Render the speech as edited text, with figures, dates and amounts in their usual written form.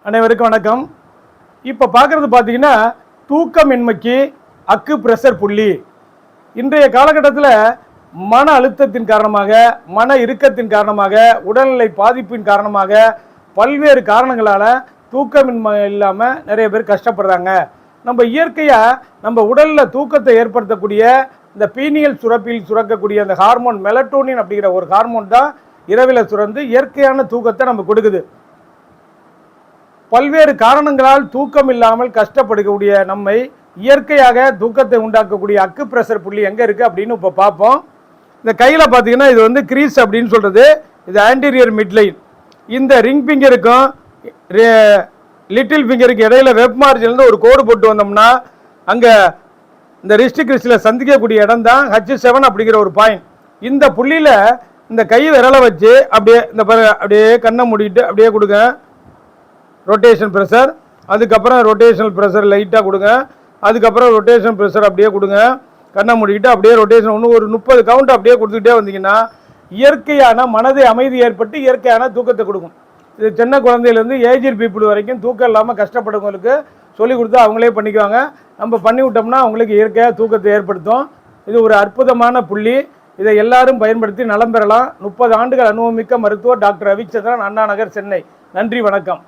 அனைவருக்கும் வணக்கம். இப்போ பார்க்குறது பார்த்தீங்கன்னா தூக்கமின்மைக்கு அக்கு பிரஷர் புள்ளி. இன்றைய காலகட்டத்தில் மன அழுத்தத்தின் காரணமாக, மன இறுக்கத்தின் காரணமாக, உடல்நிலை பாதிப்பின் காரணமாக பல்வேறு காரணங்களால் தூக்கமின்மை இல்லாமல் நிறைய பேர் கஷ்டப்படுறாங்க. நம்ம இயற்கையாக நம்ம உடலில் தூக்கத்தை ஏற்படுத்தக்கூடிய இந்த பீனியல் சுரப்பில் சுரக்கக்கூடிய அந்த ஹார்மோன் மெலட்டோனின் அப்படிங்கிற ஒரு ஹார்மோன் தான் இரவில் சுரந்து இயற்கையான தூக்கத்தை நம்ம கொடுக்குது. பல்வேறு காரணங்களால் தூக்கம் இல்லாமல் கஷ்டப்படக்கூடிய நம்மை இயற்கையாக தூக்கத்தை உண்டாக்கக்கூடிய அக்கு பிரஷர் புள்ளி எங்கே இருக்குது அப்படின்னு இப்போ பார்ப்போம். இந்த கையில் பார்த்தீங்கன்னா இது வந்து கிரீஸ் அப்படின்னு சொல்கிறது. இது ஆன்டீரியர் மிட்லைன். இந்த ரிங் ஃபிங்கருக்கும் லிட்டில் ஃபிங்கருக்கு இடையில வெப் மார்ஜின்லேருந்து ஒரு கோடு போட்டு வந்தோம்னா அங்கே இந்த ரிஸ்ட் கிறிஸ்டில் சந்திக்கக்கூடிய இடம் தான் H7 அப்படிங்கிற ஒரு பாயிண்ட். இந்த புள்ளியில் இந்த கை விரலை வச்சு அப்படியே அப்படியே கண்ணை மூடிட்டு அப்படியே கொடுங்க. ரொட்டேஷன் ப்ரெஷர், அதுக்கப்புறம் ரொட்டேஷனல் ப்ரெஷர் லைட்டாக கொடுங்க. அதுக்கப்புறம் ரொட்டேஷன் ப்ரெஷர் அப்படியே கொடுங்க. கண்ணை மூடிக்கிட்டு அப்படியே ரொட்டேஷன் ஒன்று ஒரு 30 கவுண்ட் அப்படியே கொடுத்துக்கிட்டே வந்தீங்கன்னா இயற்கையான மனதை அமைதி ஏற்பட்டு இயற்கையான தூக்கத்தை கொடுக்கும். இது சின்ன குழந்தையிலேருந்து ஏஜ்டு பீப்புள் வரைக்கும் தூக்கம் இல்லாமல் கஷ்டப்படுறவங்களுக்கு சொல்லிக் கொடுத்து அவங்களே பண்ணிக்குவாங்க. நம்ம பண்ணி விட்டோம்னா அவங்களுக்கு இயற்கையாக தூக்கத்தை ஏற்படுத்தும். இது ஒரு அற்புதமான புள்ளி. இதை எல்லாரும் பயன்படுத்தி நலம் பெறலாம். 30 ஆண்டுகள் அனுபவமிக்க மருத்துவர் டாக்டர் ரவிச்சந்திரன், அண்ணா நகர், சென்னை. நன்றி, வணக்கம்.